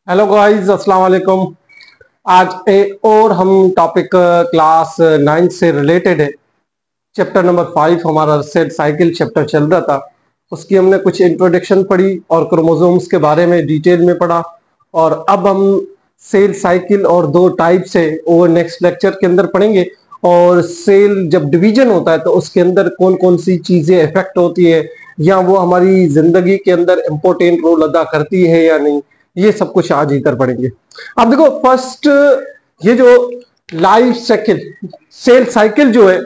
Hello guys, अस्सलाम वालेकुम। आज और हम टॉपिक क्लास 9 से रिलेटेड है। चैप्टर नंबर 5 हमारा सेल साइकिल चैप्टर चल रहा था। उसकी हमने कुछ इंट्रोडक्शन पढ़ी और क्रोमोसोम्स के बारे में डिटेल में पढ़ा। और अब हम सेल साइकिल और दो टाइप्स है वो नेक्स्ट लेक्चर के अंदर पढ़ेंगे। और सेल जब डिवीजन होता है तो उसके अंदर कौन कौन सी चीजें इफेक्ट होती है या वो हमारी जिंदगी के अंदर इंपॉर्टेंट रोल अदा करती है या नहीं, ये सब कुछ आज इधर पढ़ेंगे। अब देखो, फर्स्ट ये जो लाइफ साइकिल सेल साइकिल जो है,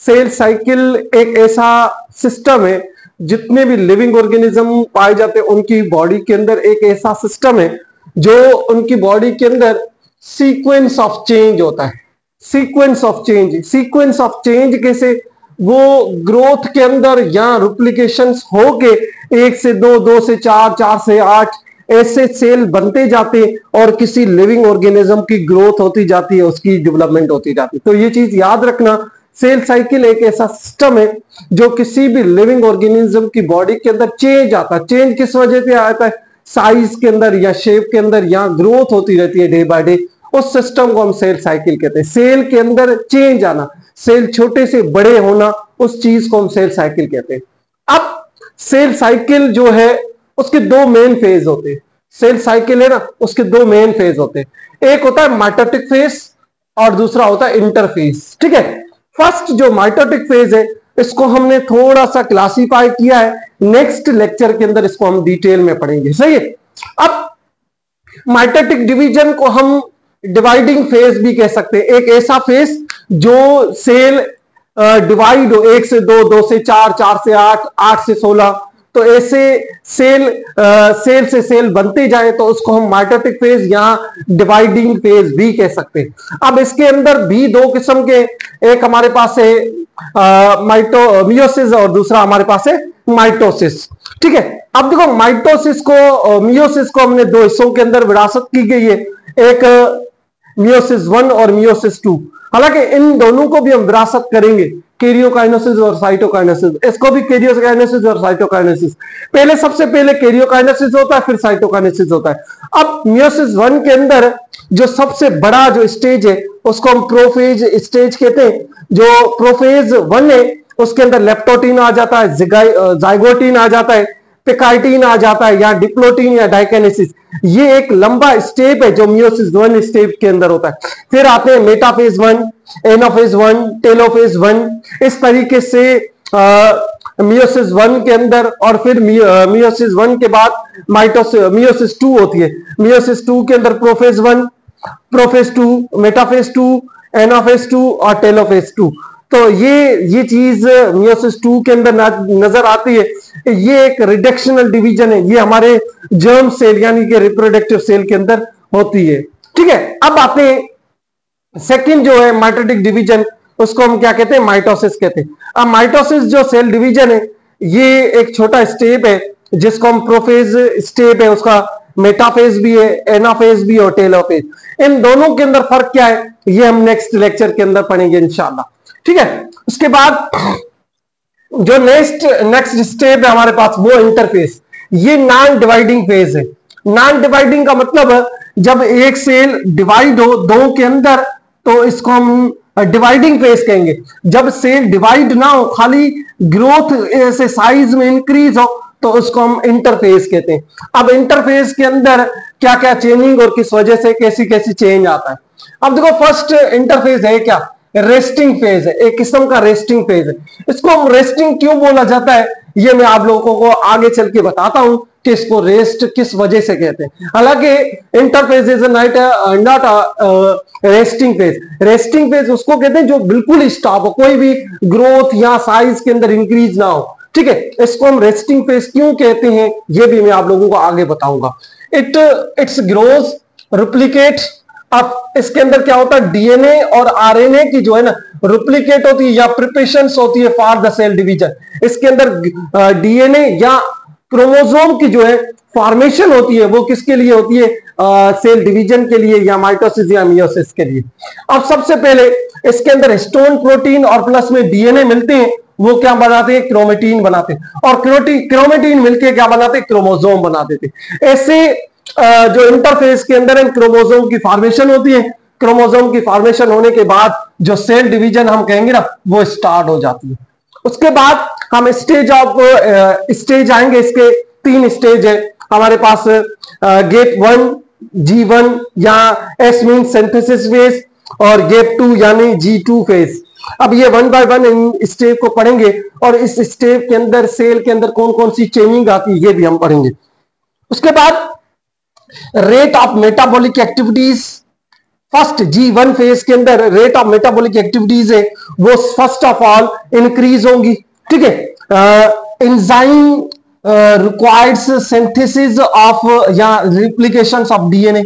सेल साइकिल एक ऐसा सिस्टम है, जितने भी लिविंग ऑर्गेनिज्म पाए जाते हैं उनकी बॉडी के अंदर एक ऐसा सिस्टम है जो उनकी बॉडी के अंदर सीक्वेंस ऑफ चेंज होता है। सीक्वेंस ऑफ चेंज कैसे? वो ग्रोथ के अंदर या रिप्लिकेशंस होके 1 से 2, 2 से 4, 4 से 8 ऐसे सेल बनते जाते हैं और किसी लिविंग ऑर्गेनिज्म की ग्रोथ होती जाती है, उसकी डेवलपमेंट होती जाती है। तो ये चीज याद रखना, सेल साइकिल एक ऐसा सिस्टम है जो किसी भी लिविंग ऑर्गेनिज्म की बॉडी के अंदर चेंज आता है। चेंज किस वजह से आता है? साइज के अंदर या शेप के अंदर या ग्रोथ होती रहती है डे बाय डे। उस सिस्टम को हम सेल साइकिल कहते हैं। सेल के अंदर चेंज आना, सेल छोटे से बड़े होना, उस चीज को हम सेल साइकिल कहते हैं। अब सेल साइकिल जो है उसके दो मेन फेज होते हैं। सेल साइकिल है ना, उसके दो मेन फेज होते हैं। एक होता है माइटोटिक फेज और दूसरा होता है इंटरफेज। ठीक है, फर्स्ट जो माइटोटिक फेज है इसको हमने थोड़ा सा क्लासिफाई किया है, नेक्स्ट लेक्चर के अंदर इसको हम डिटेल में पढ़ेंगे। सही है। अब माइटोटिक डिवीजन को हम डिवाइडिंग फेज भी कह सकते हैं। एक ऐसा फेज जो सेल डिवाइड हो, 1 से 2, 2 से 4, 4 से 8, 8 से 16, तो ऐसे सेल से सेल बनते जाए तो उसको हम माइटोटिक फेज या डिवाइडिंग फेज भी कह सकते हैं। अब इसके अंदर भी दो किस्म के, एक हमारे पास है मियोसिस और दूसरा हमारे पास है माइटोसिस। ठीक है, अब देखो माइटोसिस को मियोसिस को हमने दो हिस्सों के अंदर विरासत की गई है, एक मियोसिस 1 और मियोसिस 2। हालांकि इन दोनों को भी हम विरासत करेंगे, कैरियोकाइनेसिस और साइटोकाइनेसिस। इसको भी कैरियोकाइनेसिस और साइटोकाइनेसिस। पहले सबसे पहले कैरियोकाइनेसिस होता है, फिर साइटोकाइनेसिस होता है। अब मियोसिस 1 के अंदर जो सबसे बड़ा जो स्टेज है उसको हम प्रोफेज स्टेज कहते हैं। जो प्रोफेज 1 है उसके अंदर लेप्टोटीन आ जाता है, जाइगोटीन आ जाता है, पिकाइटीन आ जाता है, या डिप्लोटीन या डाइकेनेसिस। ये एक लंबा स्टेप है जो मियोसिस 1 स्टेप के अंदर होता है। फिर आते हैं मेटाफेज 1, एनाफेज 1, टेलोफेज 1। इस तरीके से मियोसिस 1 के अंदर, और फिर मियोसिस 1 के बाद मियोसिस 2 होती है। मियोसिस 2 के अंदर प्रोफेज 1, प्रोफेज 2, मेटाफेज 2, एनाफेज 2 और टेलोफेज 2। तो ये चीज मियोसिस 2 के अंदर नजर आती है। ये एक रिडक्शनल डिवीजन है, ये हमारे जर्म सेल यानी कि रिप्रोडक्टिव सेल के अंदर होती है। ठीक है, अब आते हैं सेकंड जो है माइटोटिक डिवीजन, उसको हम क्या कहते हैं? माइटोसिस कहते हैं। अब माइटोसिस जो सेल डिवीजन है ये एक छोटा स्टेप है जिसको हम प्रोफेज स्टेप है, उसका मेटाफेज भी है, एनाफेज भी और टेलोफेज। इन दोनों के अंदर फर्क क्या है ये हम नेक्स्ट लेक्चर के अंदर पढ़ेंगे इंशाल्लाह। ठीक है, उसके बाद जो नेक्स्ट स्टेप है हमारे पास वो इंटरफेस। ये नॉन डिवाइडिंग फेज है। नॉन डिवाइडिंग का मतलब जब एक सेल डिवाइड हो दो के अंदर तो इसको हम डिवाइडिंग फेज कहेंगे। जब सेल डिवाइड ना हो, खाली ग्रोथ ऐसे साइज में इंक्रीज हो, तो उसको हम इंटरफेज कहते हैं। अब इंटरफेज के अंदर क्या क्या चेंजिंग और किस वजह से कैसी कैसी चेंज आता है। अब देखो, फर्स्ट इंटरफेज है क्या? रेस्टिंग फेज है, एक किस्म का रेस्टिंग फेज है। इसको हम रेस्टिंग क्यों बोला जाता है ये मैं आप लोगों को आगे चल के बताता हूं कि इसको रेस्ट किस वजह से कहते हैं। हालांकि interphase is not resting phase. Resting phase उसको कहते हैं जो बिल्कुल स्टॉप हो, कोई भी ग्रोथ या साइज के अंदर इंक्रीज ना हो। ठीक है, इसको हम रेस्टिंग फेज क्यों कहते हैं ये भी मैं आप लोगों को आगे बताऊंगा। It's grows, replicate. अब इसके अंदर क्या होता है? डीएनए और आरएनए की जो है ना रिप्लिकेट होती है या प्रिपरेशंस होती है फॉर द सेल डिवीजन। इसके अंदर डीएनए या क्रोमोसोम की जो है फॉर्मेशन होती है, वो किसके लिए होती है? सेल डिवीजन के लिए या माइटोसिस या मियोसिस के लिए। अब सबसे पहले इसके अंदर हिस्टोन प्रोटीन और प्लस में डीएनए मिलते हैं, वो क्या बनाते हैं? क्रोमेटीन बनाते हैं। और क्रोमेटीन मिलके क्या बनाते हैं? क्रोमोसोम बना देते हैं। ऐसे जो इंटरफेस के अंदर क्रोमोसोम की फॉर्मेशन होती है। क्रोमोसोम की फॉर्मेशन होने के बाद जो सेल डिवीजन हम कहेंगे ना, वो स्टार्ट हो जाती है। उसके बाद हम स्टेज आएंगे। इसके 3 स्टेज है हमारे पास। गेप 1 G1 या S मीन सिंथेसिस फेज, और गेप 2 यानी G2 फेज। अब ये 1 बाय 1 इन स्टेप को पढ़ेंगे, और इस स्टेप के अंदर सेल के अंदर कौन कौन सी चेंजिंग आती है ये भी हम पढ़ेंगे। उसके बाद rate of metabolic activities. First G1 phase के अंदर रेट ऑफ मेटाबॉलिक एक्टिविटीज है वो फर्स्ट ऑफ ऑल इंक्रीज होंगी। ठीक है। एंजाइम रिक्वायर्ड्स सिंथेसिस ऑफ या रिप्लिकेशन ऑफ डीएनए,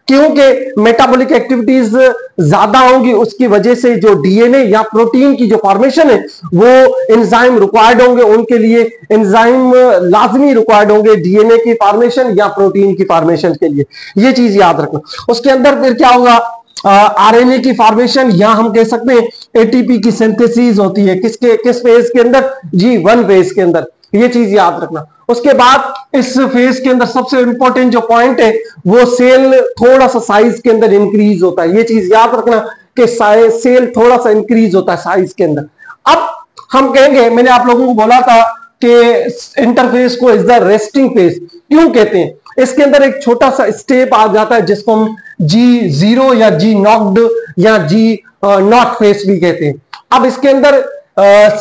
क्योंकि मेटाबॉलिक एक्टिविटीज ज्यादा होंगी, उसकी वजह से जो डीएनए या प्रोटीन की जो फॉर्मेशन है वो एंजाइम रिक्वायर्ड होंगे। उनके लिए एंजाइम लाजमी रिक्वायर्ड होंगे डीएनए की फॉर्मेशन या प्रोटीन की फॉर्मेशन के लिए। ये चीज याद रखना। उसके अंदर फिर क्या होगा, आरएनए की फॉर्मेशन, या हम कह सकते हैं एटीपी की सिंथेसिस होती है। किस फेज के अंदर, G1 फेज के अंदर। ये चीज याद रखना। उसके बाद इस फेज के अंदर सबसे इंपॉर्टेंट जो पॉइंट है वो सेल थोड़ा सा साइज के अंदर इंक्रीज होता है। ये चीज याद रखना कि सेल थोड़ा सा इंक्रीज होता है साइज के अंदर। अब हम कहेंगे, मैंने आप लोगों को बोला था कि इंटरफेस को इज द रेस्टिंग फेज क्यों कहते हैं। इसके अंदर एक छोटा सा स्टेप आ जाता है जिसको हम G0 या G नॉक्ड या G नॉट फेज भी कहते हैं। अब इसके अंदर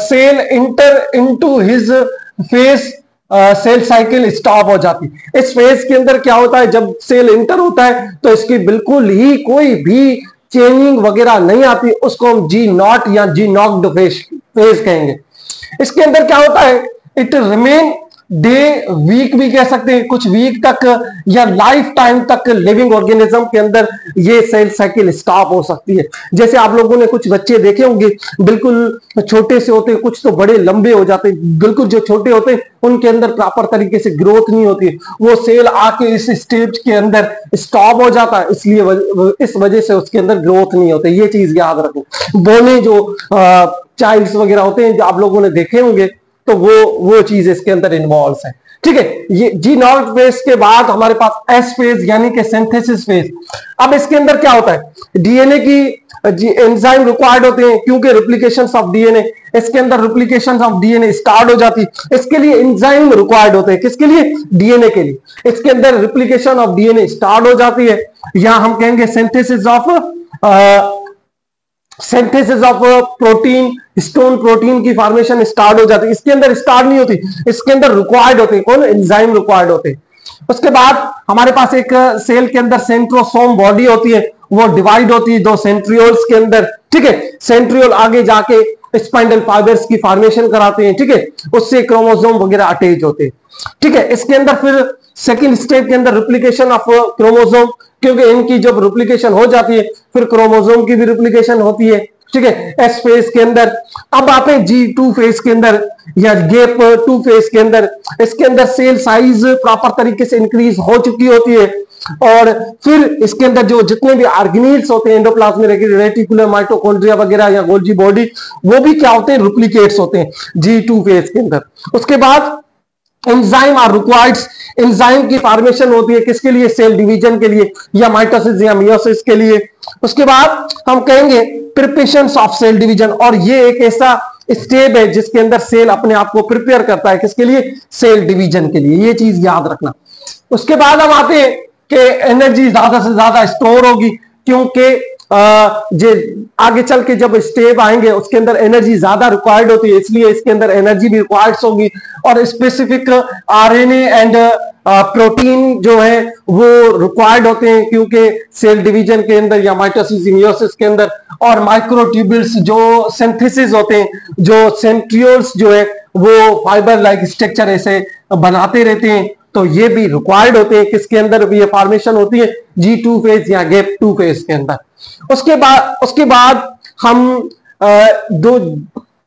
cell enter into his phase, cell cycle stop हो जाती है। इस फेज के अंदर क्या होता है, जब सेल इंटर होता है तो इसकी बिल्कुल ही कोई भी चेंजिंग वगैरह नहीं आती, उसको हम G नॉट या G नॉक्ड फेज कहेंगे। इसके अंदर क्या होता है, इट रिमेन डे वीक भी कह सकते हैं, कुछ वीक तक या लाइफ टाइम तक लिविंग ऑर्गेनिज्म के अंदर ये सेल साइकिल स्टॉप हो सकती है। जैसे आप लोगों ने कुछ बच्चे देखे होंगे, बिल्कुल छोटे से होते हैं, कुछ तो बड़े लंबे हो जाते हैं। बिल्कुल जो छोटे होते हैं उनके अंदर प्रॉपर तरीके से ग्रोथ नहीं होती है, वो सेल आके इस स्टेज के अंदर स्टॉप हो जाता है, इसलिए इस वजह से उसके अंदर ग्रोथ नहीं होती। ये चीज याद रखो। बोने जो चाइल्ड्स वगैरह होते हैं जो आप लोगों ने देखे होंगे, तो वो चीज इसके अंदर इन्वॉल्व है। ठीक है। ये G नॉट फेज के बाद हमारे पास S फेज यानी कि सिंथेसिस फेज। अब इसके अंदर क्या होता है, डीएनए की एंजाइम रिक्वायर्ड होते हैं क्योंकि रिप्लिकेशन ऑफ डीएनए, इसके अंदर रिप्लिकेशन ऑफ डीएनए स्टार्ट हो जाती है। इसके लिए एंजाइम रिक्वायर्ड होते हैं, किसके लिए, डीएनए के लिए। इसके अंदर रिप्लिकेशन ऑफ डीएनए स्टार्ट हो जाती है, या हम कहेंगे synthesis of protein, stone protein की फॉर्मेशन स्टार्ट हो जाती है। इसके अंदर स्टार्ट नहीं होती, इसके अंदर रिक्वायर्ड होते हैं, कौन, एंजाइम रिक्वायर्ड होते हैं। उसके बाद हमारे पास एक सेल के अंदर सेंट्रोसोम बॉडी होती है, वो डिवाइड होती है 2 सेंट्रियोल्स के अंदर। ठीक है। सेंट्रियोल आगे जाके स्पाइंडल फाइबर्स की फॉर्मेशन कराते हैं। ठीक है। उससे क्रोमोसोम वगैरह अटैच होते हैं। ठीक है। इसके अंदर फिर सेकेंड स्टेप के अंदर रिप्लिकेशन ऑफ क्रोमोसोम, क्योंकि इनकी जब रिप्लिकेशन हो जाती है फिर क्रोमोसोम की भी रिप्लिकेशन होती है। ठीक है। एस फेज के अंदर। अब आते हैं G2 फेज के अंदर या गेप 2 फेज के अंदर। इसके अंदर सेल साइज प्रॉपर तरीके से इंक्रीज हो चुकी होती है, और फिर इसके अंदर जो जितने भी ऑर्गेनील्स होते हैं, एंडोप्लाज्मिक रेटिकुलम, माइटोकॉन्ड्रिया वगैरह या गोल्जी बॉडी, वो भी क्या होते हैं, रिप्लिकेट्स होते हैं G2 फेज के अंदर। उसके बाद एंजाइम आर रिक्वायर्ड, एंजाइम की फॉर्मेशन होती है किसके लिए, सेल डिवीजन के लिए या माइटोसिस या मियोसिस के लिए। उसके बाद हम कहेंगे प्रिपरेशन ऑफ सेल डिवीजन, और ये एक ऐसा स्टेप है जिसके अंदर सेल अपने आप को प्रिपेयर करता है किसके लिए, सेल डिवीजन के लिए। ये चीज याद रखना। उसके बाद हम आते हैं कि एनर्जी ज्यादा से ज्यादा स्टोर होगी, क्योंकि आगे चल के जब स्टेप आएंगे उसके अंदर एनर्जी ज्यादा रिक्वायर्ड होती है, इसलिए इसके अंदर एनर्जी भी रिक्वायर्ड होगी। और स्पेसिफिक आरएनए एंड प्रोटीन जो है वो रिक्वायर्ड होते हैं, क्योंकि सेल डिवीजन के अंदर या माइटोसिस मियोसिस के अंदर। और माइक्रोट्यूब्यूल्स जो सिंथेसिस होते हैं, जो सेंट्रियोल्स जो है वो फाइबर लाइक स्ट्रक्चर ऐसे बनाते रहते हैं, तो ये भी रिक्वायर्ड होते हैं। किसके अंदर भी ये फॉर्मेशन होती है, G2 फेज या गेप 2 फेज के अंदर। उसके बाद हम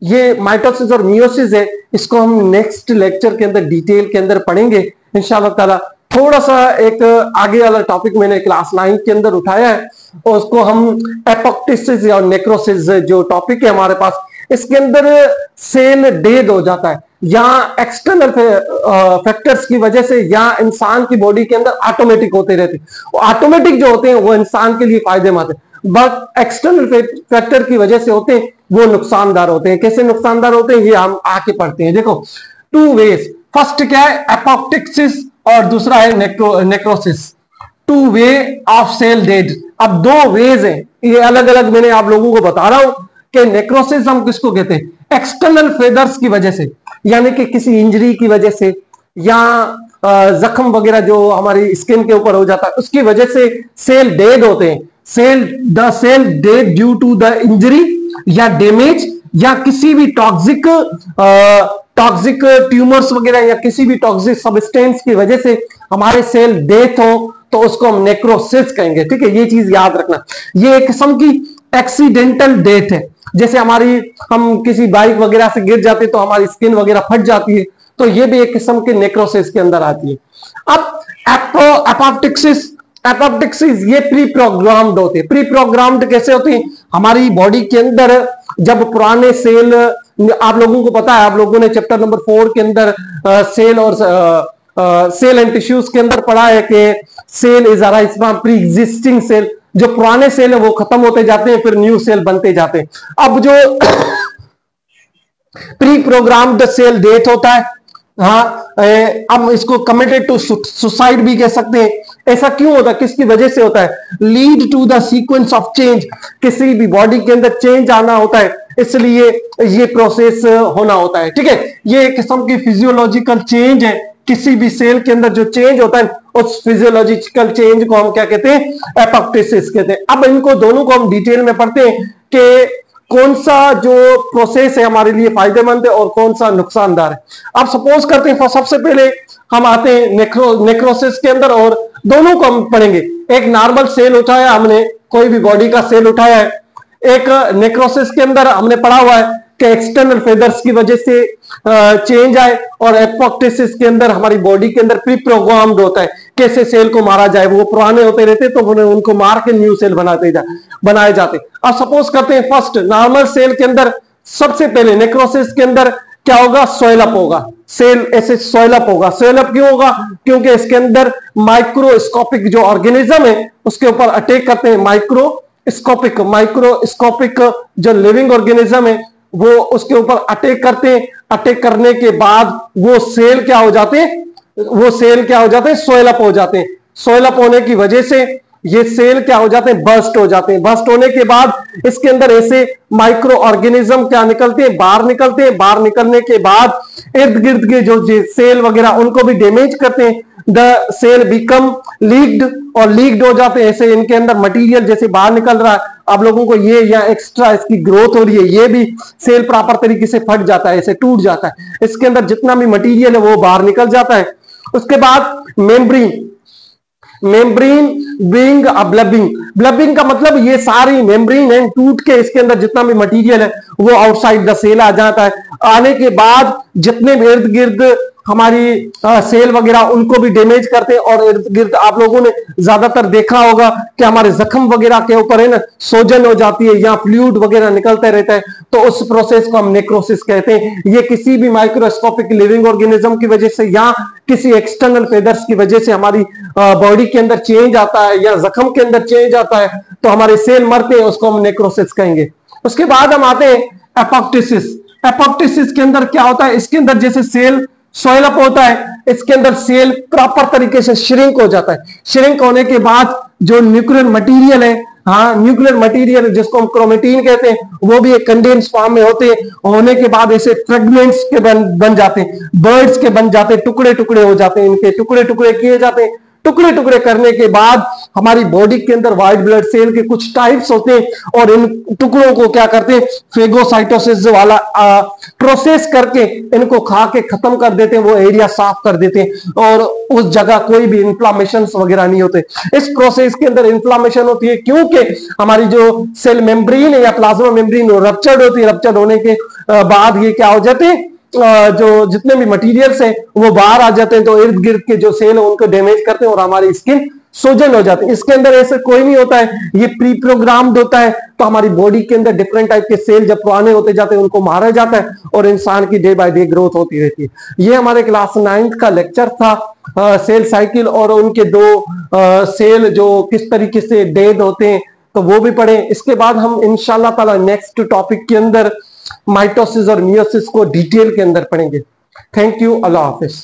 ये माइटोसिस और मियोसिस है, इसको हम नेक्स्ट लेक्चर के अंदर डिटेल के अंदर पढ़ेंगे इंशाल्लाह ताला। थोड़ा सा एक आगे वाला टॉपिक मैंने क्लास 9 के अंदर उठाया है, और उसको हम एपोप्टोसिस और नेक्रोसिस जो टॉपिक है हमारे पास, इसके अंदर सेल डेड हो जाता है, या एक्सटर्नल फैक्टर्स की वजह से या इंसान की बॉडी के अंदर ऑटोमेटिक होते रहते हैं। ऑटोमेटिक जो होते हैं वो इंसान के लिए फायदेमंद है, बट एक्सटर्नल फैक्टर की वजह से होते हैं वो नुकसानदार होते हैं। कैसे नुकसानदार होते हैं ये हम आके पढ़ते हैं। देखो, टू वेज, फर्स्ट क्या है एपोप्टिक्सिस और दूसरा है necrosis. Two way of cell dead. अब दो वेज हैं, ये अलग अलग मैंने आप लोगों को बता रहा हूं कि नेक्रोसिस हम किसको कहते हैं, एक्सटर्नल फेदर्स की वजह से, यानी कि किसी इंजरी की वजह से या जख्म वगैरह जो हमारी स्किन के ऊपर हो जाता है उसकी वजह से सेल डेड होते हैं। Cell dead due to the injury या डैमेज या किसी भी टॉक्सिक ट्यूमर्स वगैरह या किसी भी टॉक्सिक सब्सटेंस की वजह से हमारे सेल डेथ हो तो उसको हम नेक्रोसिस कहेंगे। ठीक है, ये चीज याद रखना। ये एक किस्म की एक्सीडेंटल डेथ है, जैसे हम किसी बाइक वगैरह से गिर जाते तो हमारी स्किन वगैरह फट जाती है, तो ये भी एक किस्म के नेक्रोसिस के अंदर आती है। अब एपोप्टिक्सिस ये प्री प्रोग्राम्ड होते हैं। प्री प्रोग्राम्ड कैसे होते हैं, हमारी बॉडी के अंदर जब पुराने सेल, आप लोगों को पता है, आप लोगों ने चैप्टर नंबर 4 के अंदर सेल एंड टिश्यूज के अंदर पढ़ा है कि cell is arise from pre existing cell. जो पुराने सेल है वो खत्म होते जाते हैं, फिर न्यू सेल बनते जाते हैं। अब जो प्री प्रोग्राम्ड सेल डेथ होता है, हाँ, अब इसको कमिटेड टू सुसाइड भी कह सकते हैं। ऐसा क्यों होता है, किसकी वजह से होता है, lead to the sequence of change, किसी भी बॉडी के अंदर चेंज आना होता है, इसलिए ये प्रोसेस होना होता है। ठीक है, ये एक किस्म की फिजियोलॉजिकल चेंज है। किसी भी सेल के अंदर जो चेंज होता है उस फिजियोलॉजिकल चेंज को हम क्या कहते हैं, एपोप्टिसिस कहते हैं। अब इनको दोनों को हम डिटेल में पढ़ते हैं कि कौन सा जो प्रोसेस है हमारे लिए फायदेमंद है और कौन सा नुकसानदार है। अब सपोज करते हैं सबसे पहले हम आते हैं नेक्रोसिस के अंदर और दोनों को हम पढ़ेंगे। एक नॉर्मल सेल उठाया हमने, कोई भी बॉडी का सेल उठाया है, एक नेक्रोसिस के अंदर हमने पढ़ा हुआ है कि एक्सटर्नल फेदर्स की वजह से चेंज आए, और एपोप्टिसिस के अंदर हमारी बॉडी के अंदर प्री प्रोग्राम्ड होता है कैसे सेल को मारा जाए। वो पुराने होते रहते तो उनको मार के न्यू सेल बनाए जाते। अब सपोज करते हैं फर्स्ट नॉर्मल सेल के अंदर सबसे पहले नेक्रोसिस के अंदर क्या होगा, सोइलअप होगा। सेल ऐसे सोइलअप होगा। सोइलअप क्यों होगा, क्योंकि इसके अंदर माइक्रोस्कोपिक जो ऑर्गेनिज्म है उसके ऊपर अटैक करते हैं। माइक्रोस्कोपिक जो लिविंग ऑर्गेनिज्म है वो उसके ऊपर अटैक करते हैं। अटैक करने के बाद वो सेल क्या हो जाते हैं, सोइलअप हो जाते हैं। सोइलअप होने की वजह से ये सेल क्या हो जाते हैं, बर्स्ट हो जाते हैं। बर्स्ट होने के बाद इसके अंदर ऐसे माइक्रो ऑर्गेनिज्म क्या निकलते हैं, बाहर निकलते हैं। बाहर निकलने के बाद इर्द गिर्द के जो सेल वगैरह उनको भी डैमेज करते हैं। द सेल बिकम लीक्ड हो जाते हैं। ऐसे इनके अंदर मटेरियल जैसे बाहर निकल रहा है, आप लोगों को ये या एक्स्ट्रा इसकी ग्रोथ हो रही है, ये भी सेल प्रॉपर तरीके से फट जाता है, ऐसे टूट जाता है। इसके अंदर जितना भी मटेरियल है वो बाहर निकल जाता है। उसके बाद मेम्ब्रेन बीइंग ब्लबिंग का मतलब ये सारी मेम्ब्रेन है टूट के इसके अंदर जितना भी मटेरियल है वो आउटसाइड द सेल आ जाता है। आने के बाद जितने भी इर्द गिर्द हमारी सेल वगैरह उनको भी डैमेज करते हैं। और इर्द गिर्द आप लोगों ने ज्यादातर देखा होगा कि हमारे जख्म वगैरह के ऊपर है ना सोजन हो जाती है या फ्लूइड वगैरह निकलते रहता है, तो उस प्रोसेस को हम नेक्रोसिस कहते हैं। ये किसी भी माइक्रोस्कोपिक लिविंग ऑर्गेनिज्म की वजह से या किसी एक्सटर्नल फेदर्स की वजह से हमारी बॉडी के अंदर चेंज आता है या जख्म के अंदर चेंज आता है तो हमारे सेल मरते हैं, उसको हम नेक्रोसिस कहेंगे। उसके बाद हम आते हैं एपोप्टिसिस के अंदर क्या होता है, इसके अंदर जैसे सेल सोइलअप होता है, इसके अंदर सेल प्रॉपर तरीके से श्रिंक हो जाता है। श्रिंक होने के बाद जो न्यूक्लियर मटेरियल है, न्यूक्लियर मटेरियल जिसको हम क्रोमेटिन कहते हैं, वो भी एक कंडेंस फॉर्म में होते हैं। होने के बाद ऐसे फ्रेगमेंट्स के बन जाते हैं, बर्ड्स के बन जाते हैं, टुकड़े टुकड़े हो जाते हैं, इनके टुकड़े टुकड़े किए जाते हैं। टुकड़े टुकड़े करने के बाद हमारी बॉडी के अंदर व्हाइट ब्लड सेल के कुछ टाइप्स होते हैं और इन टुकड़ों को क्या करते हैं, फेगोसाइटोसिस वाला प्रोसेस करके इनको खा के खत्म कर देते हैं, वो एरिया साफ कर देते हैं और उस जगह कोई भी इंफ्लामेशन वगैरह नहीं होते। इस प्रोसेस के अंदर इंफ्लामेशन होती है क्योंकि हमारी जो सेल मेम्ब्रेन है या प्लाज्मा मेम्ब्रेन रप्चर्ड होती है। रप्चर्ड होने के बाद ये क्या हो जाते हैं, जो जितने भी मटेरियल्स हैं वो बाहर आ जाते हैं, तो इर्द गिर्द के जो सेल है उनको डैमेज करते हैं और हमारी स्किन सोजन हो जाते हैं। इसके अंदर ऐसे कोई नहीं होता है, ये प्री प्रोग्राम्ड होता है। तो हमारी बॉडी के अंदर डिफरेंट टाइप के सेल जब पुराने होते जाते हैं उनको मारा जाता है और इंसान की डे बाय डे ग्रोथ होती रहती है। ये हमारे क्लास 9th का लेक्चर था, सेल साइकिल और उनके दो सेल जो किस तरीके से डेड होते हैं, तो वो भी पढ़े। इसके बाद हम इंशाल्लाह ताला नेक्स्ट टॉपिक के अंदर माइटोसिस और मियोसिस को डिटेल के अंदर पढ़ेंगे। Thank you, Allah Hafiz.